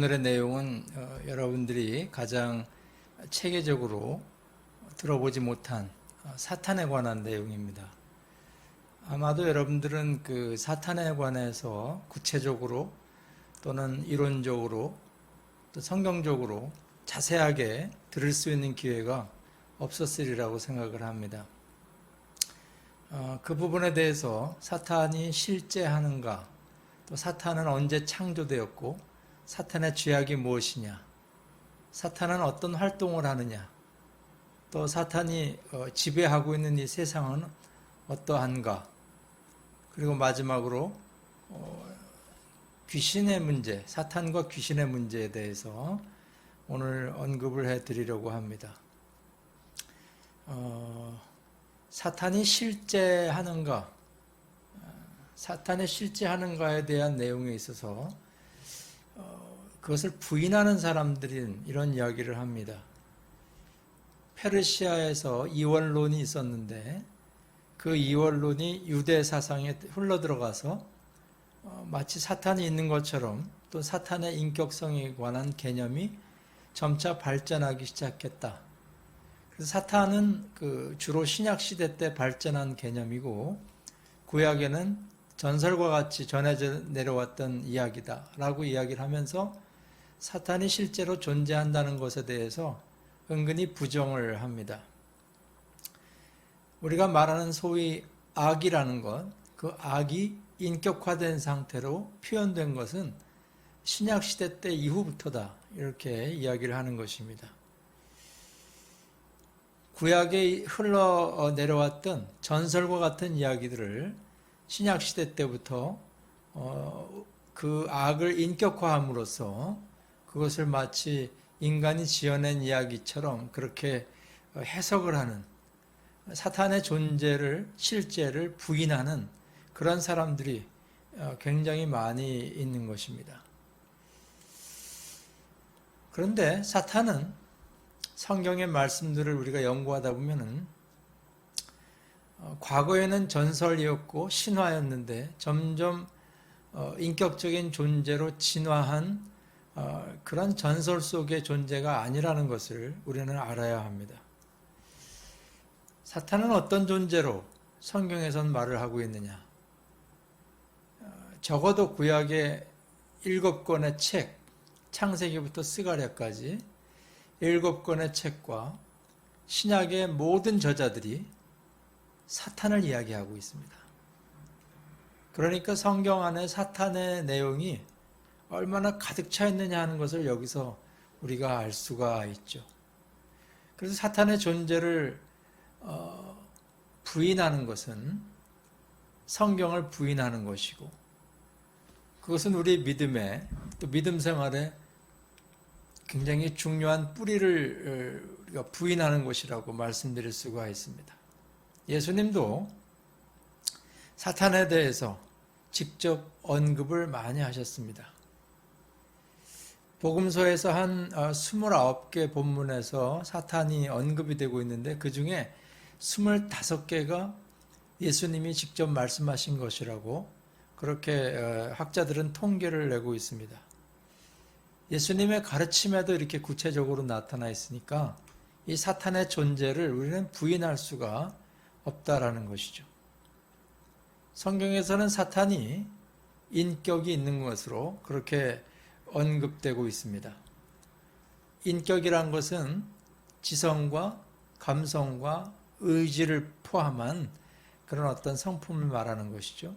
오늘의 내용은 여러분들이 가장 체계적으로 들어보지 못한 사탄에 관한 내용입니다. 아마도 여러분들은 그 사탄에 관해서 구체적으로 또는 이론적으로 또 성경적으로 자세하게 들을 수 있는 기회가 없었으리라고 생각을 합니다. 그 부분에 대해서 사탄이 실제 하는가, 또 사탄은 언제 창조되었고 사탄의 죄악이 무엇이냐, 사탄은 어떤 활동을 하느냐, 또 사탄이 지배하고 있는 이 세상은 어떠한가, 그리고 마지막으로 귀신의 문제, 사탄과 귀신의 문제에 대해서 오늘 언급을 해드리려고 합니다. 사탄이 실제 하는가, 사탄이 실제 하는가에 대한 내용에 있어서 그것을 부인하는 사람들은 이런 이야기를 합니다. 페르시아에서 이원론이 있었는데 그 이원론이 유대 사상에 흘러들어가서 마치 사탄이 있는 것처럼 또 사탄의 인격성에 관한 개념이 점차 발전하기 시작했다. 그래서 사탄은 주로 신약시대 때 발전한 개념이고 구약에는 전설과 같이 전해져 내려왔던 이야기다 라고 이야기를 하면서 사탄이 실제로 존재한다는 것에 대해서 은근히 부정을 합니다. 우리가 말하는 소위 악이라는 것, 그 악이 인격화된 상태로 표현된 것은 신약시대 때 이후부터다 이렇게 이야기를 하는 것입니다. 구약에 흘러내려왔던 전설과 같은 이야기들을 신약시대 때부터 그 악을 인격화함으로써 그것을 마치 인간이 지어낸 이야기처럼 그렇게 해석을 하는, 사탄의 존재를, 실제를 부인하는 그런 사람들이 굉장히 많이 있는 것입니다. 그런데 사탄은 성경의 말씀들을 우리가 연구하다 보면은 과거에는 전설이었고 신화였는데 점점 인격적인 존재로 진화한 그런 전설 속의 존재가 아니라는 것을 우리는 알아야 합니다. 사탄은 어떤 존재로 성경에선 말을 하고 있느냐? 적어도 구약의 7권의 책, 창세기부터 스가랴까지 7권의 책과 신약의 모든 저자들이 사탄을 이야기하고 있습니다. 그러니까 성경 안에 사탄의 내용이 얼마나 가득 차 있느냐 하는 것을 여기서 우리가 알 수가 있죠. 그래서 사탄의 존재를 부인하는 것은 성경을 부인하는 것이고, 그것은 우리 믿음에, 또 믿음 생활에 굉장히 중요한 뿌리를 우리가 부인하는 것이라고 말씀드릴 수가 있습니다. 예수님도 사탄에 대해서 직접 언급을 많이 하셨습니다. 복음서에서 한 29개 본문에서 사탄이 언급이 되고 있는데 그 중에 25개가 예수님이 직접 말씀하신 것이라고 그렇게 학자들은 통계를 내고 있습니다. 예수님의 가르침에도 이렇게 구체적으로 나타나 있으니까 이 사탄의 존재를 우리는 부인할 수가 없다라는 것이죠. 성경에서는 사탄이 인격이 있는 것으로 그렇게 언급되고 있습니다. 인격이란 것은 지성과 감성과 의지를 포함한 그런 어떤 성품을 말하는 것이죠.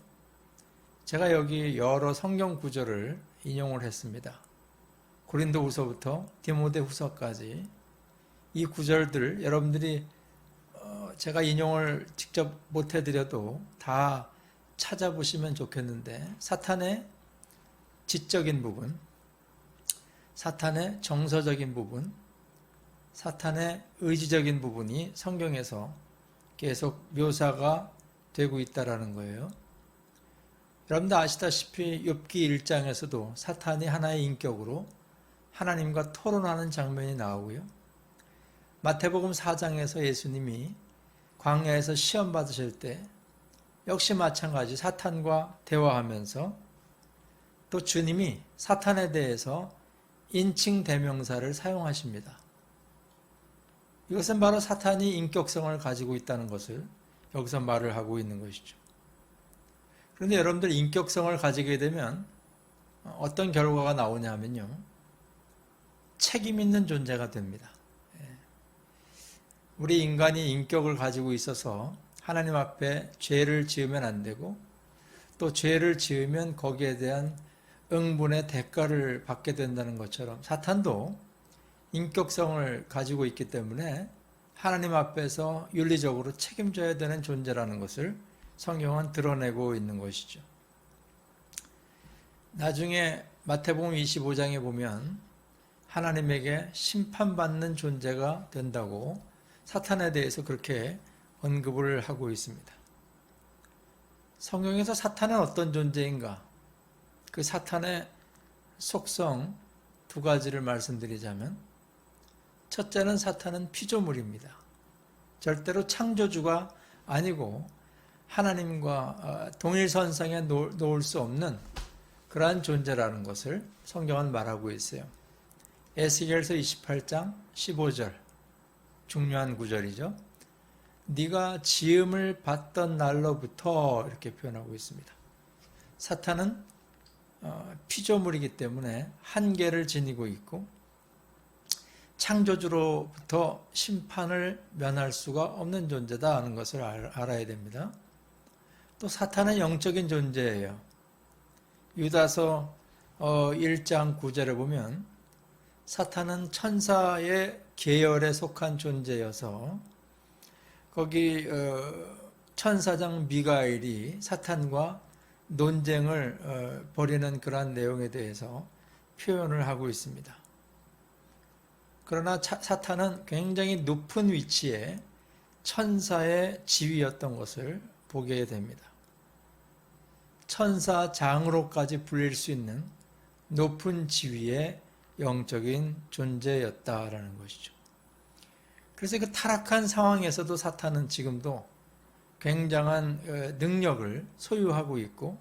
제가 여기 여러 성경 구절을 인용을 했습니다. 고린도후서부터 디모데후서까지 이 구절들 여러분들이 제가 인용을 직접 못 해드려도 다 찾아보시면 좋겠는데 사탄의 지적인 부분, 사탄의 정서적인 부분, 사탄의 의지적인 부분이 성경에서 계속 묘사가 되고 있다는 거예요. 여러분들 아시다시피 욥기 1장에서도 사탄이 하나의 인격으로 하나님과 토론하는 장면이 나오고요. 마태복음 4장에서 예수님이 광야에서 시험 받으실 때 역시 마찬가지 사탄과 대화하면서 또 주님이 사탄에 대해서 인칭 대명사를 사용하십니다. 이것은 바로 사탄이 인격성을 가지고 있다는 것을 여기서 말을 하고 있는 것이죠. 그런데 여러분들 인격성을 가지게 되면 어떤 결과가 나오냐면요. 책임 있는 존재가 됩니다. 우리 인간이 인격을 가지고 있어서 하나님 앞에 죄를 지으면 안 되고 또 죄를 지으면 거기에 대한 응분의 대가를 받게 된다는 것처럼 사탄도 인격성을 가지고 있기 때문에 하나님 앞에서 윤리적으로 책임져야 되는 존재라는 것을 성경은 드러내고 있는 것이죠. 나중에 마태복음 25장에 보면 하나님에게 심판받는 존재가 된다고 사탄에 대해서 그렇게 언급을 하고 있습니다. 성경에서 사탄은 어떤 존재인가? 그 사탄의 속성 두 가지를 말씀드리자면 첫째는 사탄은 피조물입니다. 절대로 창조주가 아니고 하나님과 동일선상에 놓을 수 없는 그러한 존재라는 것을 성경은 말하고 있어요. 에스겔서 28장 15절 중요한 구절이죠. 네가 지음을 받던 날로부터 이렇게 표현하고 있습니다. 사탄은 피조물이기 때문에 한계를 지니고 있고 창조주로부터 심판을 면할 수가 없는 존재다 하는 것을 알아야 됩니다. 또 사탄은 영적인 존재예요. 유다서 1장 9절에 보면 사탄은 천사의 계열에 속한 존재여서 거기 천사장 미가엘이 사탄과 논쟁을 벌이는 그러한 내용에 대해서 표현을 하고 있습니다. 그러나 사탄은 굉장히 높은 위치에 천사의 지위였던 것을 보게 됩니다. 천사장으로까지 불릴 수 있는 높은 지위의 영적인 존재였다라는 것이죠. 그래서 그 타락한 상황에서도 사탄은 지금도 굉장한 능력을 소유하고 있고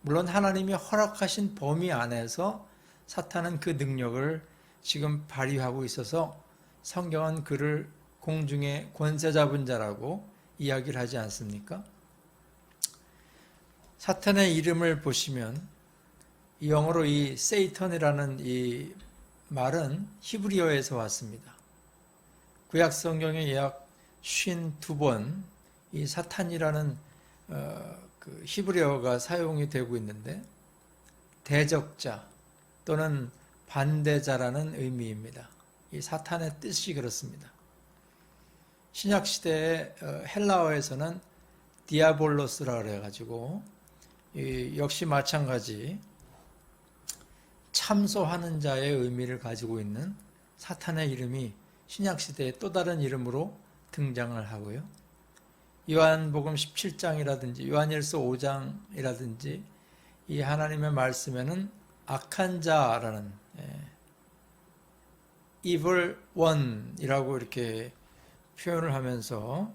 물론 하나님이 허락하신 범위 안에서 사탄은 그 능력을 지금 발휘하고 있어서 성경은 그를 공중의 권세 잡은 자라고 이야기를 하지 않습니까? 사탄의 이름을 보시면 영어로 이 세이턴이라는 이 말은 히브리어에서 왔습니다. 구약 성경에 약 52번 이 사탄이라는 그 히브리어가 사용이 되고 있는데 대적자 또는 반대자라는 의미입니다. 이 사탄의 뜻이 그렇습니다. 신약시대의 헬라어에서는 디아볼로스라 그래가지고 역시 마찬가지 참소하는 자의 의미를 가지고 있는 사탄의 이름이 신약시대의 또 다른 이름으로 등장을 하고요. 요한복음 17장이라든지 요한일서 5장이라든지 이 하나님의 말씀에는 악한 자라는 evil one이라고 이렇게 표현을 하면서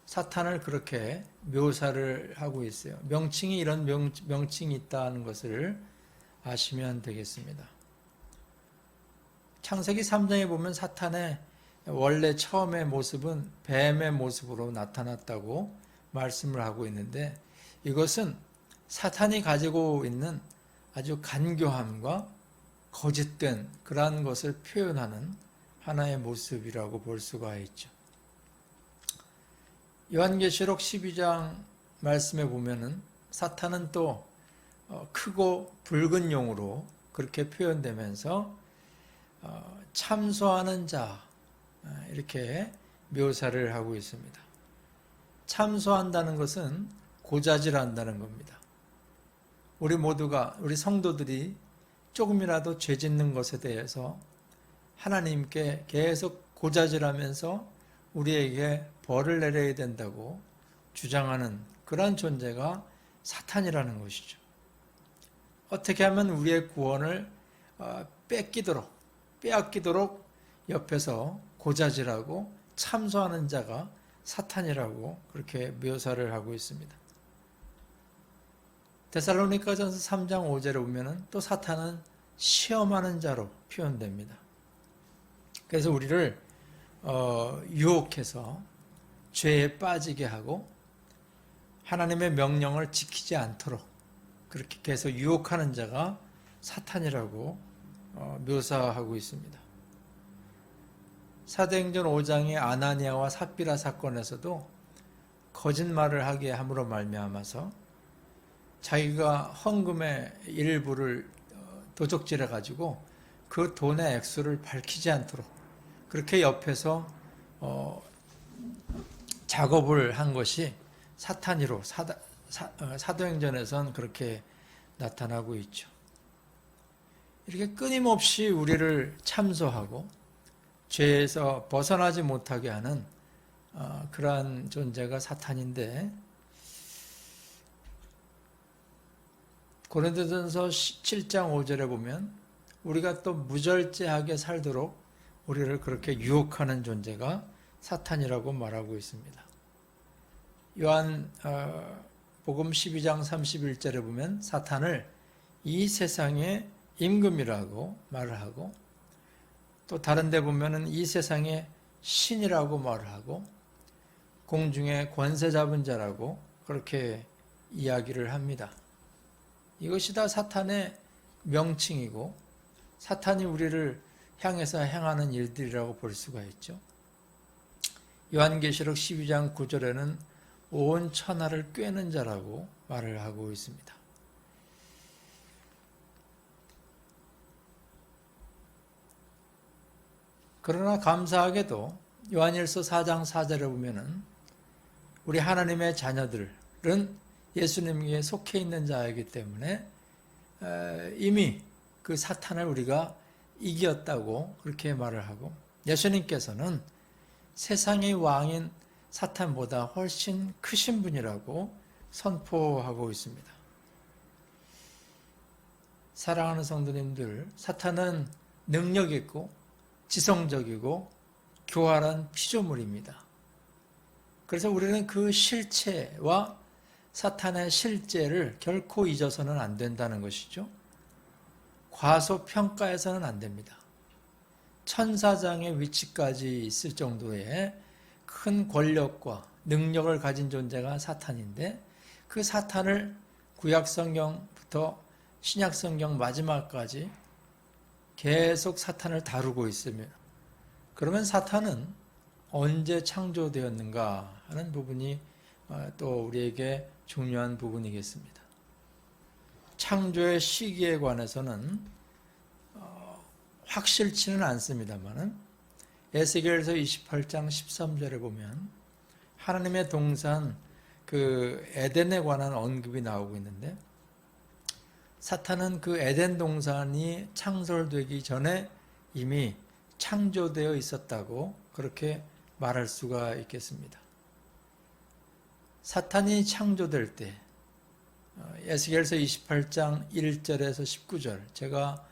사탄을 그렇게 묘사를 하고 있어요. 명칭이 이런 명칭이 있다는 것을 아시면 되겠습니다. 창세기 3장에 보면 사탄의 원래 처음의 모습은 뱀의 모습으로 나타났다고 말씀을 하고 있는데 이것은 사탄이 가지고 있는 아주 간교함과 거짓된 그러한 것을 표현하는 하나의 모습이라고 볼 수가 있죠. 요한계시록 12장 말씀에 보면은 사탄은 또 크고 붉은 용으로 그렇게 표현되면서 참소하는 자 이렇게 묘사를 하고 있습니다. 참소한다는 것은 고자질한다는 겁니다. 우리 모두가 우리 성도들이 조금이라도 죄 짓는 것에 대해서 하나님께 계속 고자질하면서 우리에게 벌을 내려야 된다고 주장하는 그러한 존재가 사탄이라는 것이죠. 어떻게 하면 우리의 구원을 빼앗기도록 옆에서 고자질하고 참소하는 자가 사탄이라고 그렇게 묘사를 하고 있습니다. 데살로니가전서 3장 5절에 보면은 또 사탄은 시험하는 자로 표현됩니다. 그래서 우리를 유혹해서 죄에 빠지게 하고 하나님의 명령을 지키지 않도록 그렇게 계속 유혹하는 자가 사탄이라고 묘사하고 있습니다. 사도행전 5장의 아나니아와 삽비라 사건에서도 거짓말을 하게 함으로 말미암아서 자기가 헌금의 일부를 도적질해 가지고 그 돈의 액수를 밝히지 않도록 그렇게 옆에서 작업을 한 것이 사탄이로 사도행전에선 그렇게 나타나고 있죠. 이렇게 끊임없이 우리를 참소하고 죄에서 벗어나지 못하게 하는 그러한 존재가 사탄인데, 고린도전서 7장 5절에 보면 우리가 또 무절제하게 살도록 우리를 그렇게 유혹하는 존재가 사탄이라고 말하고 있습니다. 요한 복음 12장 31절에 보면 사탄을 이 세상의 임금이라고 말을 하고, 또 다른 데 보면은 이 세상의 신이라고 말을 하고 공중의 권세 잡은 자라고 그렇게 이야기를 합니다. 이것이 다 사탄의 명칭이고 사탄이 우리를 향해서 행하는 일들이라고 볼 수가 있죠. 요한계시록 12장 9절에는 온 천하를 꿰는 자라고 말을 하고 있습니다. 그러나 감사하게도 요한일서 4장 4절에 보면은 우리 하나님의 자녀들은 예수님께 속해 있는 자이기 때문에 이미 그 사탄을 우리가 이겼다고 그렇게 말을 하고, 예수님께서는 세상의 왕인 사탄보다 훨씬 크신 분이라고 선포하고 있습니다. 사랑하는 성도님들, 사탄은 능력 있고 지성적이고 교활한 피조물입니다. 그래서 우리는 그 실체와 사탄의 실제를 결코 잊어서는 안 된다는 것이죠. 과소평가해서는 안 됩니다. 천사장의 위치까지 있을 정도의 큰 권력과 능력을 가진 존재가 사탄인데, 그 사탄을 구약성경부터 신약성경 마지막까지 계속 사탄을 다루고 있으면, 그러면 사탄은 언제 창조되었는가 하는 부분이 또 우리에게 중요한 부분이겠습니다. 창조의 시기에 관해서는 확실치는 않습니다만은 에스겔서 28장 13절에 보면 하나님의 동산 그 에덴에 관한 언급이 나오고 있는데, 사탄은 그 에덴 동산이 창설되기 전에 이미 창조되어 있었다고 그렇게 말할 수가 있겠습니다. 사탄이 창조될 때 에스겔서 28장 1절에서 19절, 제가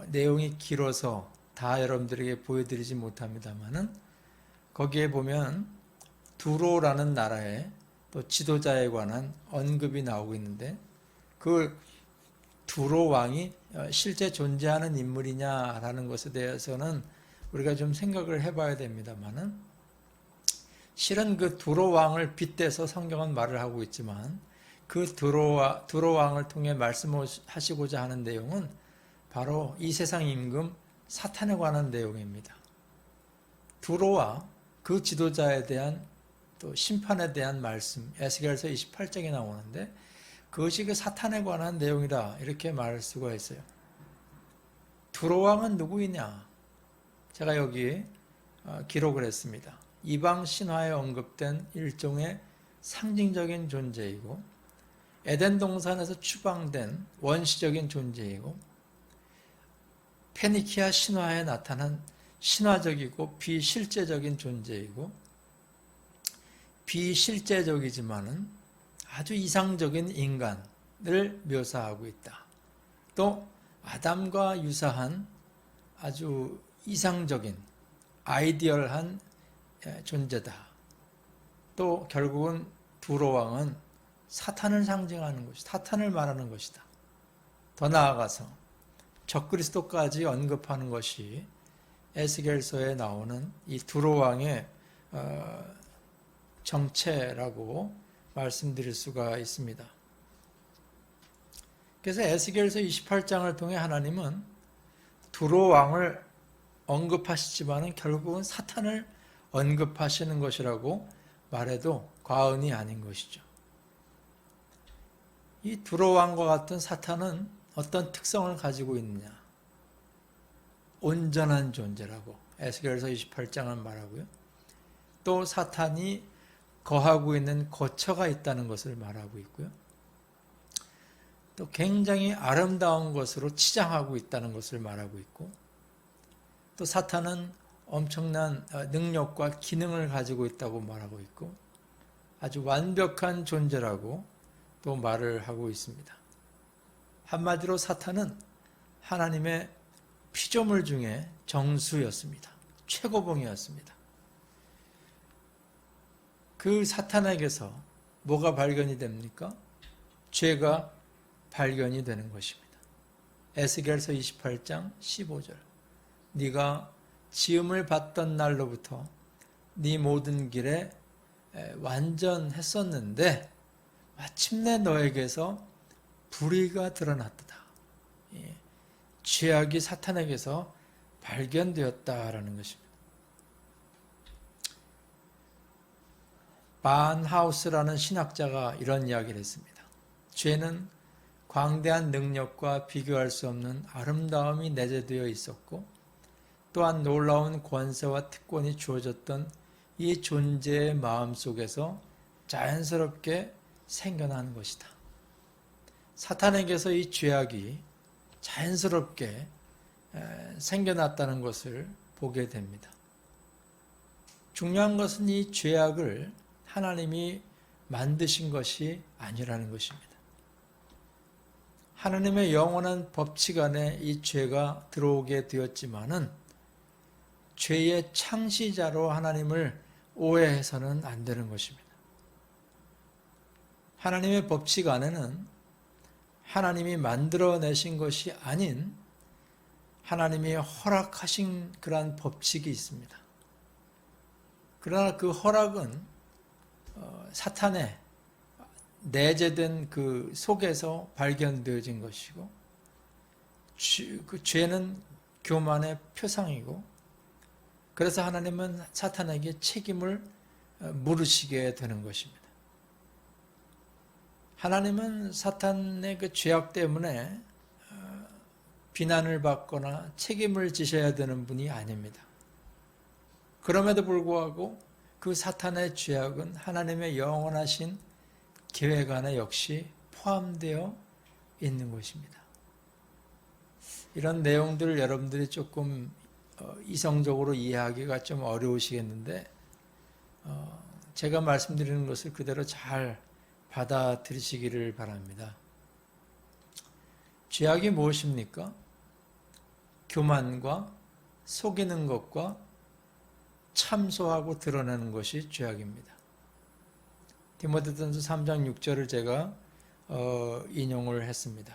내용이 길어서 다 여러분들에게 보여드리지 못합니다만은 거기에 보면 두로라는 나라의 또 지도자에 관한 언급이 나오고 있는데, 그 두로 왕이 실제 존재하는 인물이냐라는 것에 대해서는 우리가 좀 생각을 해봐야 됩니다만은, 실은 그 두로 왕을 빗대서 성경은 말을 하고 있지만 그 두로 왕을 통해 말씀하시고자 하는 내용은 바로 이 세상 임금 사탄에 관한 내용입니다. 두로와 그 지도자에 대한 또 심판에 대한 말씀, 에스겔서 28장에 나오는데 그것이 그 사탄에 관한 내용이다, 이렇게 말할 수가 있어요. 두로 왕은 누구이냐? 제가 여기 기록을 했습니다. 이방 신화에 언급된 일종의 상징적인 존재이고, 에덴 동산에서 추방된 원시적인 존재이고, 페니키아 신화에 나타난 신화적이고 비실제적인 존재이고, 비실제적이지만은 아주 이상적인 인간을 묘사하고 있다. 또 아담과 유사한 아주 이상적인 아이디얼한 존재다. 또 결국은 두로 왕은 사탄을 상징하는 것이다. 사탄을 말하는 것이다. 더 나아가서 적그리스도까지 언급하는 것이 에스겔서에 나오는 이 두로 왕의 정체라고 말씀드릴 수가 있습니다. 그래서 에스겔서 28장을 통해 하나님은 두로 왕을 언급하시지만 결국은 사탄을 언급하시는 것이라고 말해도 과언이 아닌 것이죠. 이 두로 왕과 같은 사탄은 어떤 특성을 가지고 있느냐? 온전한 존재라고 에스겔서 28장은 말하고요. 또 사탄이 거하고 있는 거처가 있다는 것을 말하고 있고요. 또 굉장히 아름다운 것으로 치장하고 있다는 것을 말하고 있고, 또 사탄은 엄청난 능력과 기능을 가지고 있다고 말하고 있고, 아주 완벽한 존재라고 또 말을 하고 있습니다. 한마디로 사탄은 하나님의 피조물 중에 정수였습니다. 최고봉이었습니다. 그 사탄에게서 뭐가 발견이 됩니까? 죄가 발견이 되는 것입니다. 에스겔서 28장 15절. 네가 지음을 받던 날로부터 네 모든 길에 완전했었는데 마침내 너에게서 불의가 드러났다. 죄악이 사탄에게서 발견되었다라는 것입니다. 바하우스라는 신학자가 이런 이야기를 했습니다. 죄는 광대한 능력과 비교할 수 없는 아름다움이 내재되어 있었고, 또한 놀라운 권세와 특권이 주어졌던 이 존재의 마음 속에서 자연스럽게 생겨나는 것이다. 사탄에게서 이 죄악이 자연스럽게 생겨났다는 것을 보게 됩니다. 중요한 것은 이 죄악을 하나님이 만드신 것이 아니라는 것입니다. 하나님의 영원한 법칙 안에 이 죄가 들어오게 되었지만은 죄의 창시자로 하나님을 오해해서는 안 되는 것입니다. 하나님의 법칙 안에는 하나님이 만들어내신 것이 아닌 하나님이 허락하신 그러한 법칙이 있습니다. 그러나 그 허락은 사탄의 내재된 그 속에서 발견되어진 것이고, 그 죄는 교만의 표상이고, 그래서 하나님은 사탄에게 책임을 물으시게 되는 것입니다. 하나님은 사탄의 그 죄악 때문에 비난을 받거나 책임을 지셔야 되는 분이 아닙니다. 그럼에도 불구하고 그 사탄의 죄악은 하나님의 영원하신 계획 안에 역시 포함되어 있는 것입니다. 이런 내용들을 여러분들이 조금 이성적으로 이해하기가 좀 어려우시겠는데, 제가 말씀드리는 것을 그대로 잘 받아들이시기를 바랍니다. 죄악이 무엇입니까? 교만과 속이는 것과 참소하고 드러내는 것이 죄악입니다. 디모데전서 3장 6절을 제가 인용을 했습니다.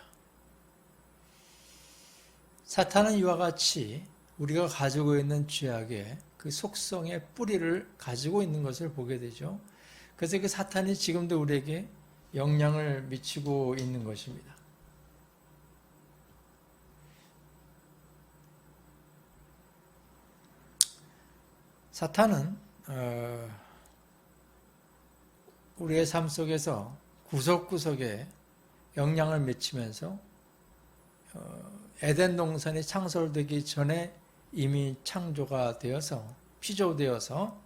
사탄은 이와 같이 우리가 가지고 있는 죄악의 그 속성의 뿌리를 가지고 있는 것을 보게 되죠. 그래서 그 사탄이 지금도 우리에게 영향을 미치고 있는 것입니다. 사탄은 우리의 삶 속에서 구석구석에 영향을 미치면서 에덴 동산이 창설되기 전에 이미 창조가 되어서 피조되어서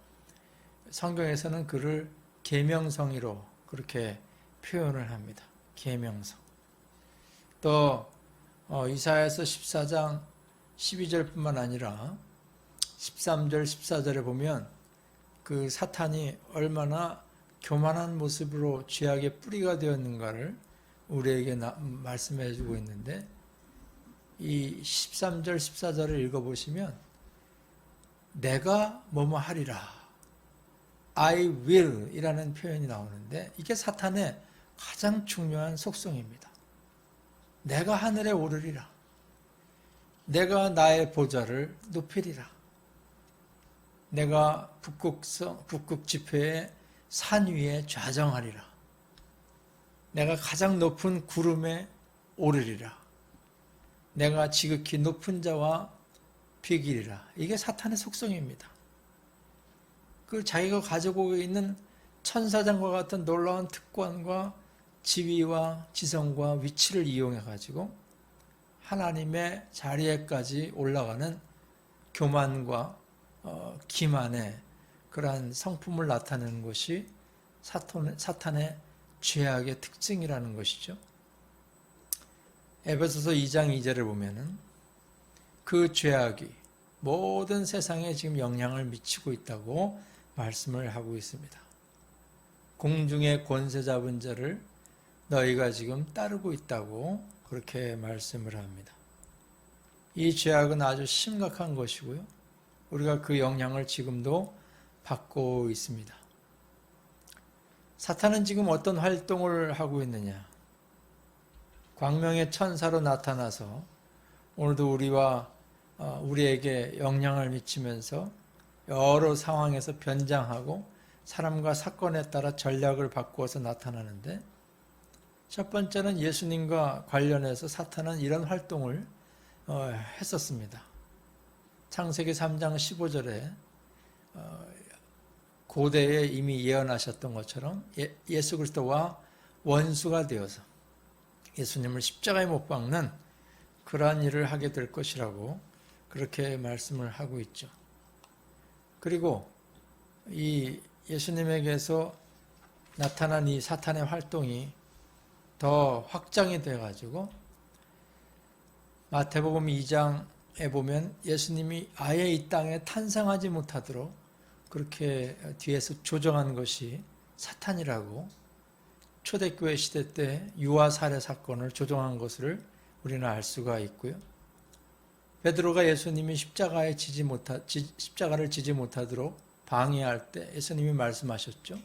성경에서는 그를 계명성이로 그렇게 표현을 합니다. 계명성. 또 이사야서 14장 12절뿐만 아니라 13절 14절에 보면 그 사탄이 얼마나 교만한 모습으로 죄악의 뿌리가 되었는가를 우리에게 말씀해 주고 있는데, 이 13절 14절을 읽어보시면 내가 뭐뭐 하리라, I will 이라는 표현이 나오는데, 이게 사탄의 가장 중요한 속성입니다. 내가 하늘에 오르리라. 내가 나의 보좌를 높이리라. 내가 북극 지폐의 산 위에 좌정하리라. 내가 가장 높은 구름에 오르리라. 내가 지극히 높은 자와 비기리라. 이게 사탄의 속성입니다. 그 자기가 가지고 있는 천사장과 같은 놀라운 특권과 지위와 지성과 위치를 이용해 가지고 하나님의 자리에까지 올라가는 교만과 기만의 그러한 성품을 나타내는 것이 사탄의 죄악의 특징이라는 것이죠. 에베소서 2장 2절을 보면은 그 죄악이 모든 세상에 지금 영향을 미치고 있다고 말씀을 하고 있습니다. 공중의 권세 잡은 자를 너희가 지금 따르고 있다고 그렇게 말씀을 합니다. 이 죄악은 아주 심각한 것이고요. 우리가 그 영향을 지금도 받고 있습니다. 사탄은 지금 어떤 활동을 하고 있느냐? 광명의 천사로 나타나서 오늘도 우리에게 영향을 미치면서 여러 상황에서 변장하고 사람과 사건에 따라 전략을 바꾸어서 나타나는데, 첫 번째는 예수님과 관련해서 사탄은 이런 활동을 했었습니다. 창세기 3장 15절에 고대에 이미 예언하셨던 것처럼 예수 그리스도와 원수가 되어서 예수님을 십자가에 못 박는 그러한 일을 하게 될 것이라고 그렇게 말씀을 하고 있죠. 그리고 이 예수님에게서 나타난 이 사탄의 활동이 더 확장이 돼가지고 마태복음 2장에 보면 예수님이 아예 이 땅에 탄생하지 못하도록 그렇게 뒤에서 조정한 것이 사탄이라고, 초대교회 시대 때 유아 살해 사건을 조정한 것을 우리는 알 수가 있고요. 베드로가 예수님이 십자가를 지지 못하도록 방해할 때 예수님이 말씀하셨죠.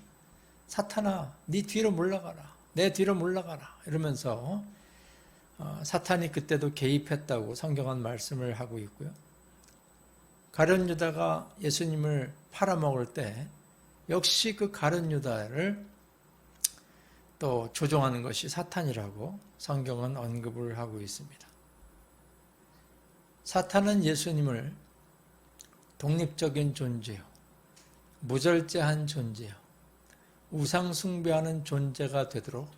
사탄아, 네 뒤로 물러가라. 내 뒤로 물러가라. 이러면서 사탄이 그때도 개입했다고 성경은 말씀을 하고 있고요. 가룟 유다가 예수님을 팔아먹을 때 역시 그 가룟 유다를 또 조종하는 것이 사탄이라고 성경은 언급을 하고 있습니다. 사탄은 예수님을 독립적인 존재요, 무절제한 존재요, 우상 숭배하는 존재가 되도록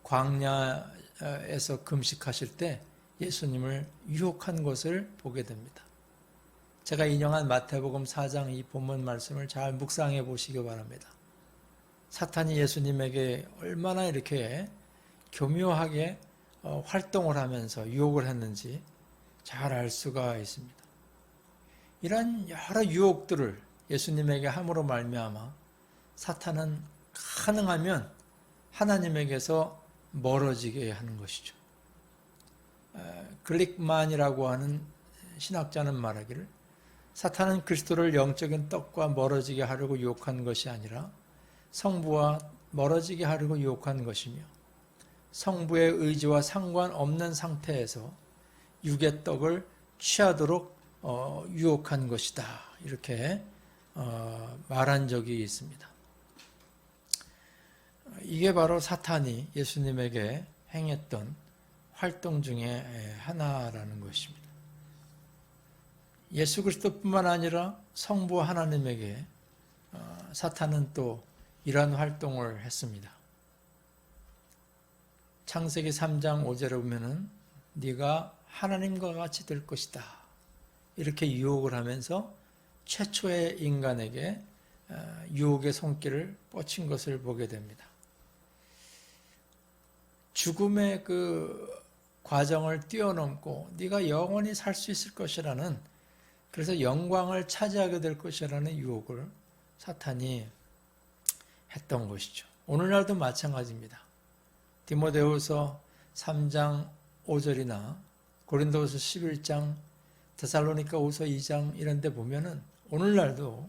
광야에서 금식하실 때 예수님을 유혹한 것을 보게 됩니다. 제가 인용한 마태복음 4장 이 본문 말씀을 잘 묵상해 보시기 바랍니다. 사탄이 예수님에게 얼마나 이렇게 교묘하게 활동을 하면서 유혹을 했는지 잘 알 수가 있습니다. 이런 여러 유혹들을 예수님에게 함으로 말미암아 사탄은 가능하면 하나님에게서 멀어지게 하는 것이죠. 글릭만이라고 하는 신학자는 말하기를 사탄은 그리스도를 영적인 떡과 멀어지게 하려고 유혹한 것이 아니라 성부와 멀어지게 하려고 유혹한 것이며, 성부의 의지와 상관없는 상태에서 육의 떡을 취하도록 유혹한 것이다. 이렇게 말한 적이 있습니다. 이게 바로 사탄이 예수님에게 행했던 활동 중에 하나라는 것입니다. 예수 그리스도뿐만 아니라 성부 하나님에게 사탄은 또 이러한 활동을 했습니다. 창세기 3장 5절에 보면은 네가 하나님과 같이 될 것이다. 이렇게 유혹을 하면서 최초의 인간에게 유혹의 손길을 뻗친 것을 보게 됩니다. 죽음의 그 과정을 뛰어넘고 네가 영원히 살 수 있을 것이라는, 그래서 영광을 차지하게 될 것이라는 유혹을 사탄이 했던 것이죠. 오늘날도 마찬가지입니다. 디모데후서 3장 5절이나 고린도후서 11장, 데살로니가후서 2장 이런 데 보면은 오늘날도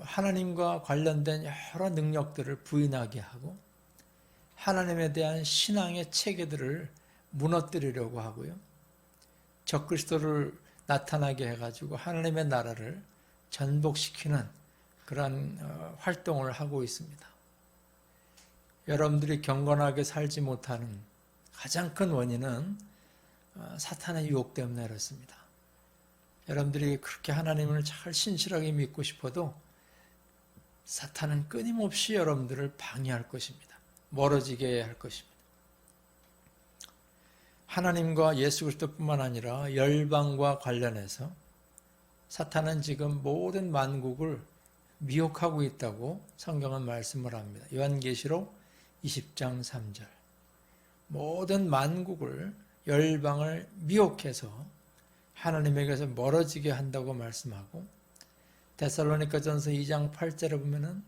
하나님과 관련된 여러 능력들을 부인하게 하고 하나님에 대한 신앙의 체계들을 무너뜨리려고 하고요. 적그리스도를 나타나게 해가지고 하나님의 나라를 전복시키는 그런 활동을 하고 있습니다. 여러분들이 경건하게 살지 못하는 가장 큰 원인은 사탄의 유혹 때문에 그렇습니다. 여러분들이 그렇게 하나님을 잘 신실하게 믿고 싶어도 사탄은 끊임없이 여러분들을 방해할 것입니다. 멀어지게 할 것입니다. 하나님과 예수 그리스도뿐만 아니라 열방과 관련해서 사탄은 지금 모든 만국을 미혹하고 있다고 성경은 말씀을 합니다. 요한계시록 20장 3절. 모든 만국을 열방을 미혹해서 하나님에게서 멀어지게 한다고 말씀하고, 데살로니가전서 2장 8절에 보면은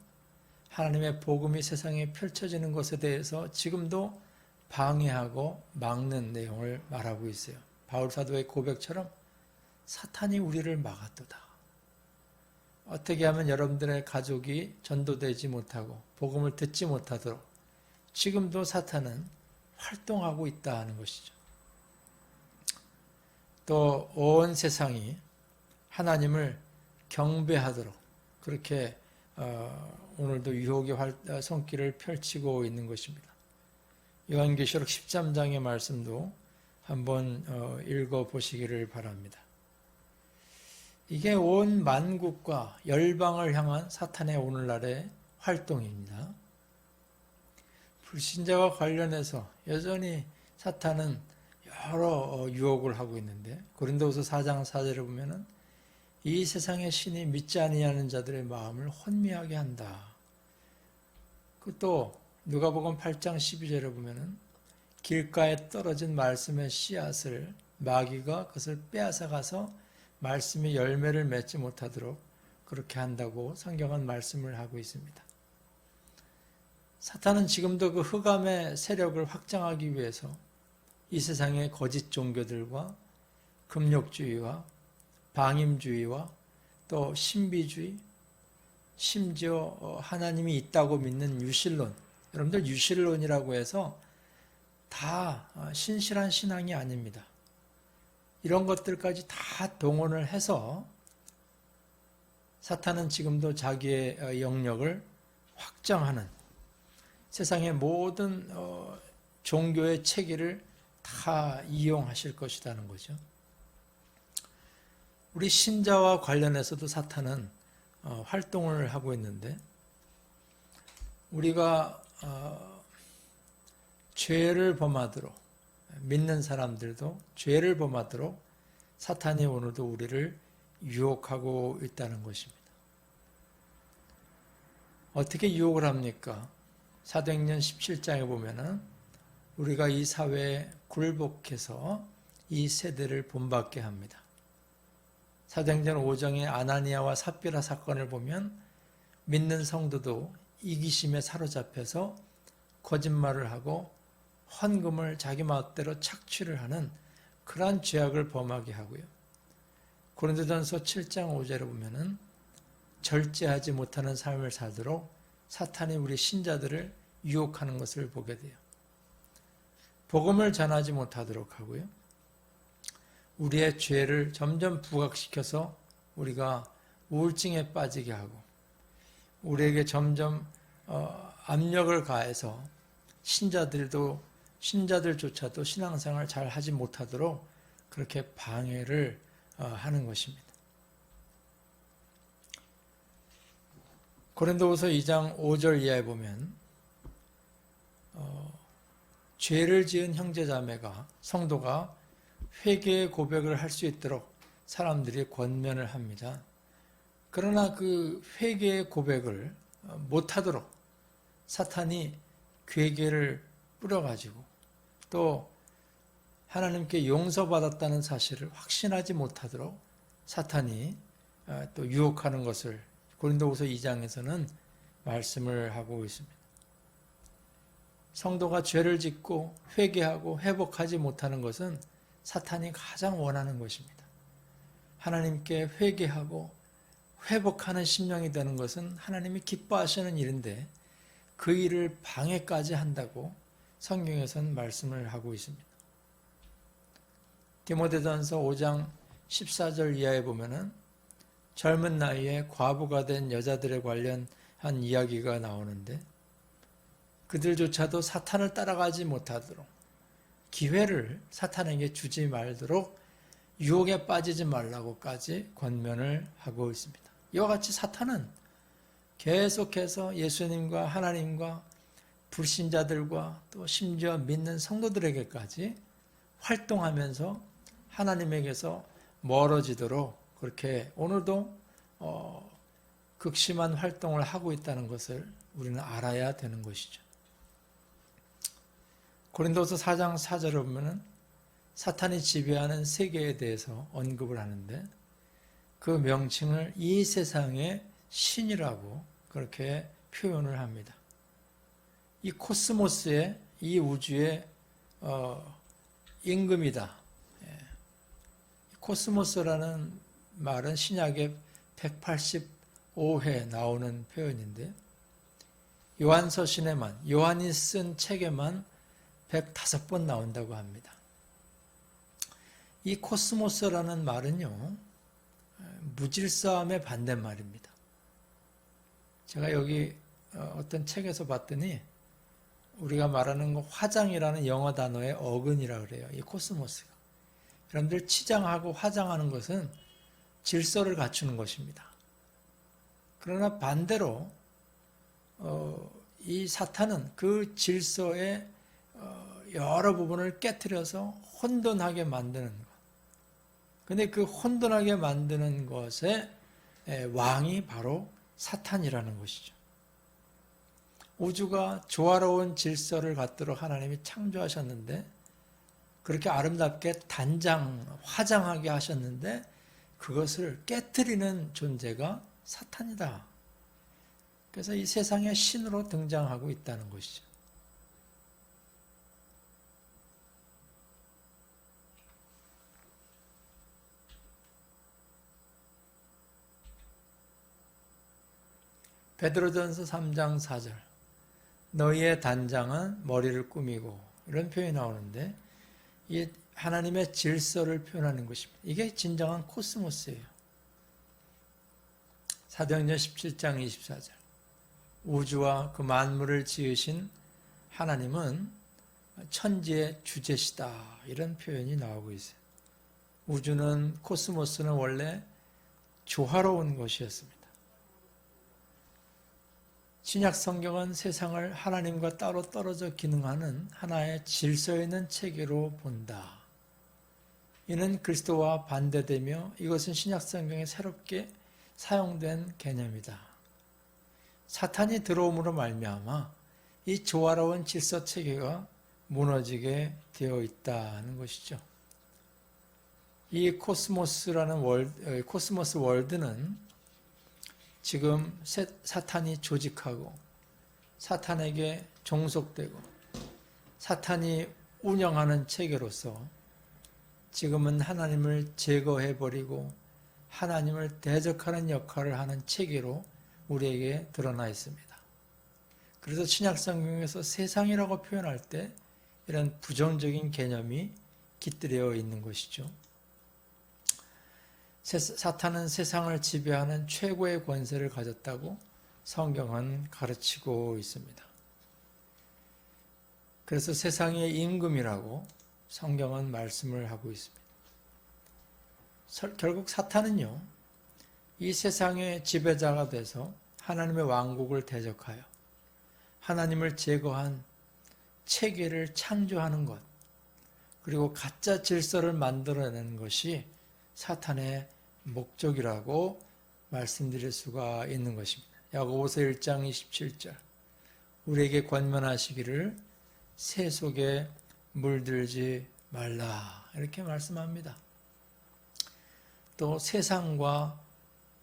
하나님의 복음이 세상에 펼쳐지는 것에 대해서 지금도 방해하고 막는 내용을 말하고 있어요. 바울 사도의 고백처럼 사탄이 우리를 막았도다. 어떻게 하면 여러분들의 가족이 전도되지 못하고 복음을 듣지 못하도록 지금도 사탄은 활동하고 있다 하는 것이죠. 또 온 세상이 하나님을 경배하도록 그렇게 오늘도 유혹의 손길을 펼치고 있는 것입니다. 요한계시록 13장의 말씀도 한번 읽어보시기를 바랍니다. 이게 온 만국과 열방을 향한 사탄의 오늘날의 활동입니다. 불신자와 관련해서 여전히 사탄은 여러 유혹을 하고 있는데, 고린도후서 4장 4절에 보면은 이 세상의 신이 믿지 아니하는 자들의 마음을 혼미하게 한다. 또 누가복음 8장 12절에 보면은 길가에 떨어진 말씀의 씨앗을 마귀가 그것을 빼앗아 가서 말씀이 열매를 맺지 못하도록 그렇게 한다고 성경은 말씀을 하고 있습니다. 사탄은 지금도 그 흑암의 세력을 확장하기 위해서 이 세상의 거짓 종교들과 금욕주의와 방임주의와 또 신비주의, 심지어 하나님이 있다고 믿는 유실론, 여러분들 유실론이라고 해서 다 신실한 신앙이 아닙니다. 이런 것들까지 다 동원을 해서 사탄은 지금도 자기의 영역을 확장하는, 세상의 모든 종교의 체계를 다 이용하실 것이라는 거죠. 우리 신자와 관련해서도 사탄은 활동을 하고 있는데, 우리가 죄를 범하도록, 믿는 사람들도 죄를 범하도록 사탄이 오늘도 우리를 유혹하고 있다는 것입니다. 어떻게 유혹을 합니까? 사도행전 17장에 보면은 우리가 이 사회에 굴복해서 이 세대를 본받게 합니다. 사도행전 5장의 아나니아와 삽비라 사건을 보면 믿는 성도도 이기심에 사로잡혀서 거짓말을 하고 헌금을 자기 마음대로 착취를 하는 그러한 죄악을 범하게 하고요. 고린도전서 7장 5절에 보면은 절제하지 못하는 삶을 살도록 사탄이 우리 신자들을 유혹하는 것을 보게 돼요. 복음을 전하지 못하도록 하고요. 우리의 죄를 점점 부각시켜서 우리가 우울증에 빠지게 하고, 우리에게 점점 압력을 가해서 신자들조차도 신앙생활을 잘 하지 못하도록 그렇게 방해를 하는 것입니다. 고린도후서 2장 5절 이하에 보면 죄를 지은 형제자매가, 성도가 회개의 고백을 할 수 있도록 사람들이 권면을 합니다. 그러나 그 회개의 고백을 못하도록 사탄이 괴계를 뿌려가지고 또 하나님께 용서받았다는 사실을 확신하지 못하도록 사탄이 또 유혹하는 것을 고린도후서 2장에서는 말씀을 하고 있습니다. 성도가 죄를 짓고 회개하고 회복하지 못하는 것은 사탄이 가장 원하는 것입니다. 하나님께 회개하고 회복하는 심령이 되는 것은 하나님이 기뻐하시는 일인데 그 일을 방해까지 한다고 성경에서는 말씀을 하고 있습니다. 디모데전서 5장 14절 이하에 보면은 젊은 나이에 과부가 된 여자들에 관련한 이야기가 나오는데 그들조차도 사탄을 따라가지 못하도록 기회를 사탄에게 주지 말도록 유혹에 빠지지 말라고까지 권면을 하고 있습니다. 이와 같이 사탄은 계속해서 예수님과 하나님과 불신자들과 또 심지어 믿는 성도들에게까지 활동하면서 하나님에게서 멀어지도록 그렇게 오늘도 극심한 활동을 하고 있다는 것을 우리는 알아야 되는 것이죠. 고린도서 4장 4절에 보면은 사탄이 지배하는 세계에 대해서 언급을 하는데 그 명칭을 이 세상의 신이라고 그렇게 표현을 합니다. 이 코스모스의 이 우주의 임금이다. 코스모스라는 말은 신약의 185회 나오는 표현인데 요한서신에만 요한이 쓴 책에만 105번 나온다고 합니다. 이 코스모스라는 말은요, 무질서함의 반대말입니다. 제가 여기 어떤 책에서 봤더니 우리가 말하는 거 화장이라는 영어 단어의 어근이라고 그래요. 이 코스모스가. 여러분들 치장하고 화장하는 것은 질서를 갖추는 것입니다. 그러나 반대로 이 사탄은 그 질서의 여러 부분을 깨트려서 혼돈하게 만드는 것. 근데 그 혼돈하게 만드는 것의 왕이 바로 사탄이라는 것이죠. 우주가 조화로운 질서를 갖도록 하나님이 창조하셨는데 그렇게 아름답게 화장하게 하셨는데 그것을 깨트리는 존재가 사탄이다. 그래서 이 세상의 신으로 등장하고 있다는 것이죠. 베드로전서 3장 4절 너희의 단장은 머리를 꾸미고 이런 표현이 나오는데 이 하나님의 질서를 표현하는 것입니다. 이게 진정한 코스모스예요. 사도행전 17장 24절 우주와 그 만물을 지으신 하나님은 천지의 주제시다 이런 표현이 나오고 있어요. 우주는 코스모스는 원래 조화로운 것이었습니다. 신약 성경은 세상을 하나님과 따로 떨어져 기능하는 하나의 질서 있는 체계로 본다. 이는 그리스도와 반대되며 이것은 신약 성경에 새롭게 사용된 개념이다. 사탄이 들어옴으로 말미암아 이 조화로운 질서 체계가 무너지게 되어 있다는 것이죠. 이 코스모스 월드는 지금 사탄이 조직하고 사탄에게 종속되고 사탄이 운영하는 체계로서 지금은 하나님을 제거해버리고 하나님을 대적하는 역할을 하는 체계로 우리에게 드러나 있습니다. 그래서 신약성경에서 세상이라고 표현할 때 이런 부정적인 개념이 깃들여 있는 것이죠. 사탄은 세상을 지배하는 최고의 권세를 가졌다고 성경은 가르치고 있습니다. 그래서 세상의 임금이라고 성경은 말씀을 하고 있습니다. 결국 사탄은요, 이 세상의 지배자가 돼서 하나님의 왕국을 대적하여 하나님을 제거한 체계를 창조하는 것, 그리고 가짜 질서를 만들어내는 것이 사탄의 목적이라고 말씀드릴 수가 있는 것입니다. 야고보서 1장 27절 우리에게 권면하시기를 새 속에 물들지 말라 이렇게 말씀합니다. 또 세상과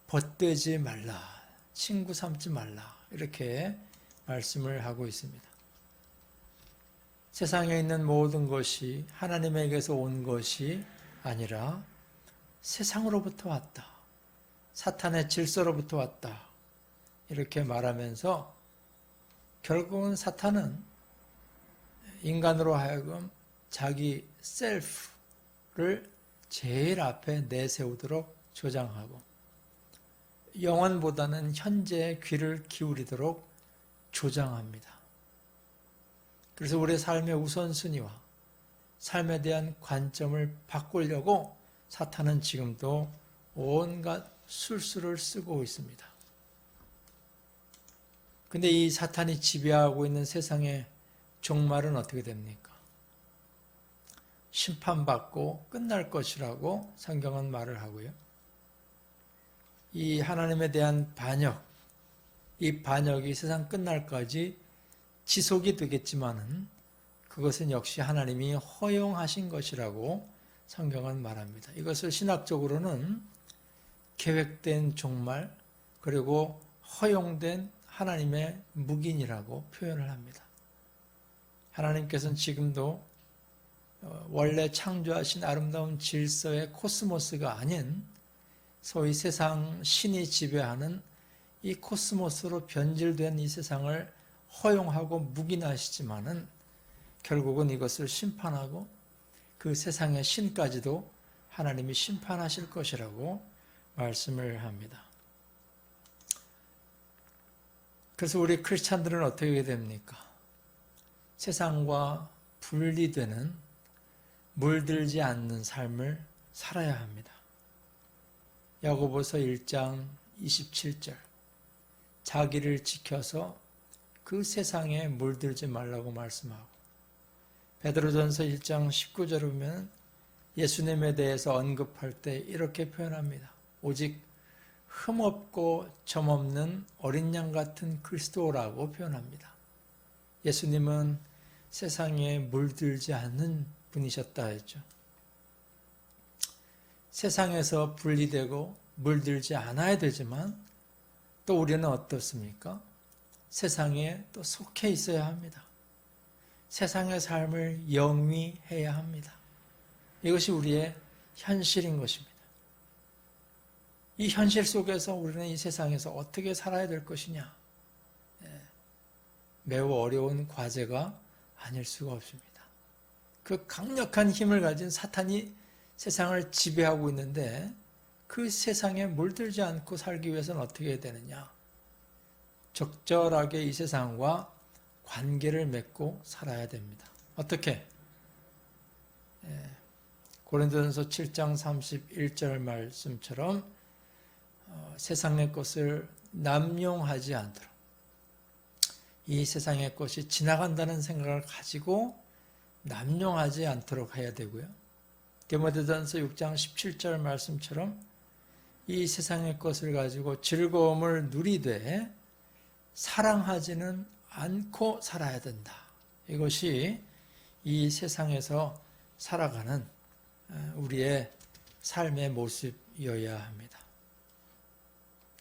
벗되지 말라, 친구 삼지 말라 이렇게 말씀을 하고 있습니다. 세상에 있는 모든 것이 하나님에게서 온 것이 아니라 세상으로부터 왔다. 사탄의 질서로부터 왔다. 이렇게 말하면서 결국은 사탄은 인간으로 하여금 자기 셀프를 제일 앞에 내세우도록 조장하고 영원보다는 현재에 귀를 기울이도록 조장합니다. 그래서 우리의 삶의 우선순위와 삶에 대한 관점을 바꾸려고 사탄은 지금도 온갖 술수를 쓰고 있습니다. 근데 이 사탄이 지배하고 있는 세상의 종말은 어떻게 됩니까? 심판받고 끝날 것이라고 성경은 말을 하고요. 이 하나님에 대한 반역, 이 반역이 세상 끝날까지 지속이 되겠지만은 그것은 역시 하나님이 허용하신 것이라고 성경은 말합니다. 이것을 신학적으로는 계획된 종말 그리고 허용된 하나님의 묵인이라고 표현을 합니다. 하나님께서는 지금도 원래 창조하신 아름다운 질서의 코스모스가 아닌 소위 세상 신이 지배하는 이 코스모스로 변질된 이 세상을 허용하고 묵인하시지만은 결국은 이것을 심판하고 그 세상의 신까지도 하나님이 심판하실 것이라고 말씀을 합니다. 그래서 우리 크리스찬들은 어떻게 됩니까? 세상과 분리되는 물들지 않는 삶을 살아야 합니다. 야고보서 1장 27절 자기를 지켜서 그 세상에 물들지 말라고 말씀하고 베드로전서 1장 19절을 보면 예수님에 대해서 언급할 때 이렇게 표현합니다. 오직 흠없고 점없는 어린 양 같은 그리스도라고 표현합니다. 예수님은 세상에 물들지 않는 분이셨다 했죠. 세상에서 분리되고 물들지 않아야 되지만 또 우리는 어떻습니까? 세상에 또 속해 있어야 합니다. 세상의 삶을 영위해야 합니다. 이것이 우리의 현실인 것입니다. 이 현실 속에서 우리는 이 세상에서 어떻게 살아야 될 것이냐? 매우 어려운 과제가 아닐 수가 없습니다. 그 강력한 힘을 가진 사탄이 세상을 지배하고 있는데 그 세상에 물들지 않고 살기 위해서는 어떻게 해야 되느냐? 적절하게 이 세상과 관계를 맺고 살아야 됩니다. 어떻게? 고린도전서 7장 31절 말씀처럼 세상의 것을 남용하지 않도록 이 세상의 것이 지나간다는 생각을 가지고 남용하지 않도록 해야 되고요. 디모데전서 6장 17절 말씀처럼 이 세상의 것을 가지고 즐거움을 누리되 사랑하지는 않고 살아야 된다. 이것이 이 세상에서 살아가는 우리의 삶의 모습이어야 합니다.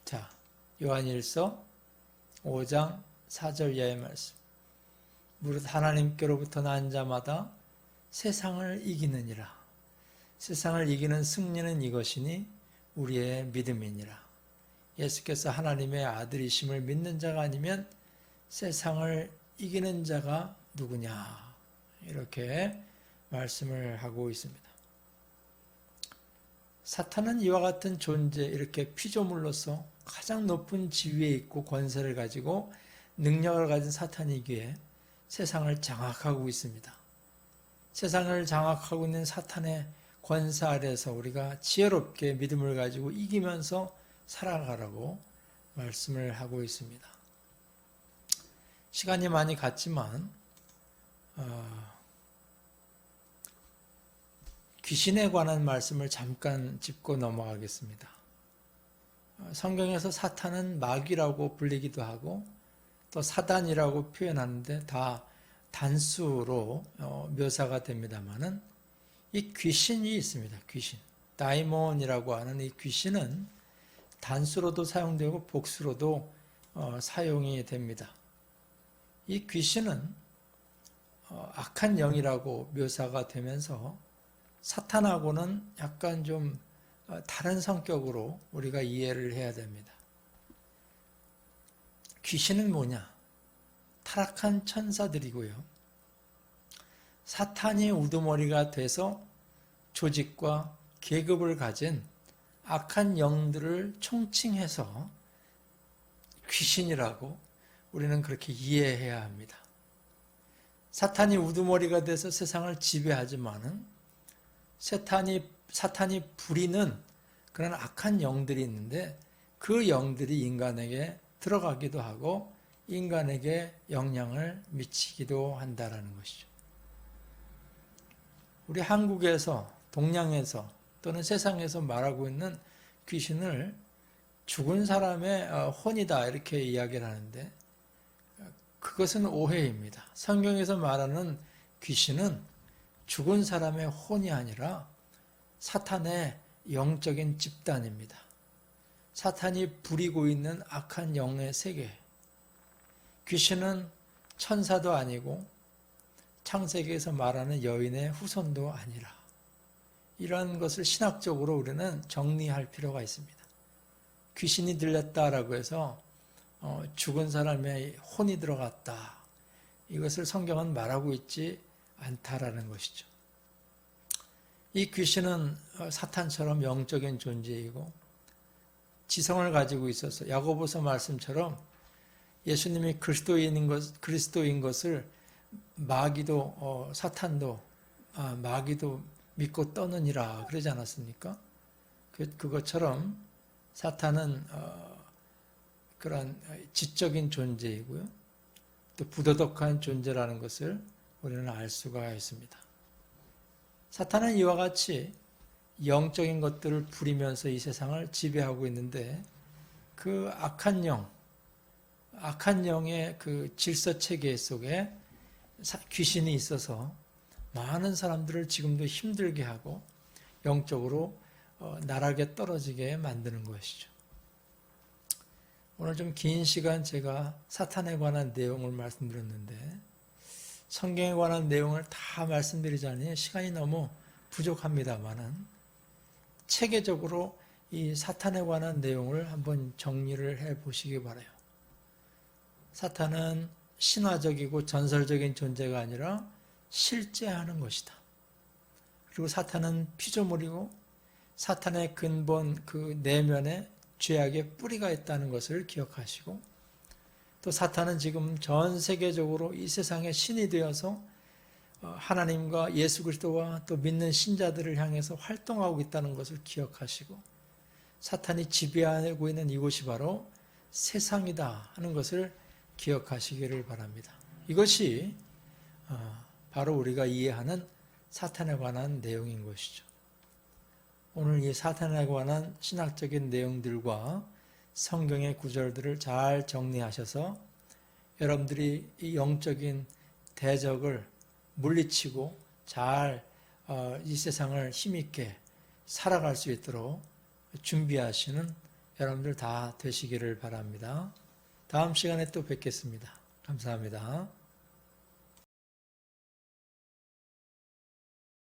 자, 요한일서 5장 4절 이하의 말씀. 무릇 하나님께로부터 난 자마다 세상을 이기느니라. 세상을 이기는 승리는 이것이니 우리의 믿음이니라. 예수께서 하나님의 아들이심을 믿는 자가 아니면 세상을 이기는 자가 누구냐? 이렇게 말씀을 하고 있습니다. 사탄은 이와 같은 존재, 이렇게 피조물로서 가장 높은 지위에 있고 권세를 가지고 능력을 가진 사탄이기에 세상을 장악하고 있습니다. 세상을 장악하고 있는 사탄의 권세 아래에서 우리가 지혜롭게 믿음을 가지고 이기면서 살아가라고 말씀을 하고 있습니다. 시간이 많이 갔지만 귀신에 관한 말씀을 잠깐 짚고 넘어가겠습니다. 성경에서 사탄은 마귀라고 불리기도 하고 또 사단이라고 표현하는데 다 단수로 묘사가 됩니다만은 이 귀신이 있습니다. 귀신. 다이몬이라고 하는 이 귀신은 단수로도 사용되고 복수로도 사용이 됩니다. 이 귀신은 악한 영이라고 묘사가 되면서 사탄하고는 약간 좀 다른 성격으로 우리가 이해를 해야 됩니다. 귀신은 뭐냐? 타락한 천사들이고요. 사탄이 우두머리가 돼서 조직과 계급을 가진 악한 영들을 총칭해서 귀신이라고 우리는 그렇게 이해해야 합니다. 사탄이 우두머리가 돼서 세상을 지배하지만은 사탄이 부리는 그런 악한 영들이 있는데 그 영들이 인간에게 들어가기도 하고 인간에게 영향을 미치기도 한다라는 것이죠. 우리 한국에서, 동양에서 또는 세상에서 말하고 있는 귀신을 죽은 사람의 혼이다 이렇게 이야기를 하는데 그것은 오해입니다. 성경에서 말하는 귀신은 죽은 사람의 혼이 아니라 사탄의 영적인 집단입니다. 사탄이 부리고 있는 악한 영의 세계. 귀신은 천사도 아니고 창세기에서 말하는 여인의 후손도 아니라 이런 것을 신학적으로 우리는 정리할 필요가 있습니다. 귀신이 들렸다라고 해서 죽은 사람의 혼이 들어갔다. 이것을 성경은 말하고 있지 않다라는 것이죠. 이 귀신은 사탄처럼 영적인 존재이고 지성을 가지고 있어서 야고보서 말씀처럼 예수님이 그리스도인 것을 마귀도 사탄도 마귀도 믿고 떠느니라 그러지 않았습니까? 그것처럼 사탄은 그러한 지적인 존재이고요. 또 부도덕한 존재라는 것을 우리는 알 수가 있습니다. 사탄은 이와 같이 영적인 것들을 부리면서 이 세상을 지배하고 있는데 그 악한 영의 그 질서 체계 속에 귀신이 있어서 많은 사람들을 지금도 힘들게 하고 영적으로 나락에 떨어지게 만드는 것이죠. 오늘 좀 긴 시간 제가 사탄에 관한 내용을 말씀드렸는데 성경에 관한 내용을 다 말씀드리자니 시간이 너무 부족합니다만은 체계적으로 이 사탄에 관한 내용을 한번 정리를 해 보시기 바라요. 사탄은 신화적이고 전설적인 존재가 아니라 실제 하는 것이다. 그리고 사탄은 피조물이고 사탄의 근본 그 내면에 죄악의 뿌리가 있다는 것을 기억하시고 또 사탄은 지금 전 세계적으로 이 세상의 신이 되어서 하나님과 예수 그리스도와 또 믿는 신자들을 향해서 활동하고 있다는 것을 기억하시고 사탄이 지배하고 있는 이곳이 바로 세상이다 하는 것을 기억하시기를 바랍니다. 이것이 바로 우리가 이해하는 사탄에 관한 내용인 것이죠. 오늘 이 사탄에 관한 신학적인 내용들과 성경의 구절들을 잘 정리하셔서 여러분들이 이 영적인 대적을 물리치고 잘 이 세상을 힘있게 살아갈 수 있도록 준비하시는 여러분들 다 되시기를 바랍니다. 다음 시간에 또 뵙겠습니다. 감사합니다.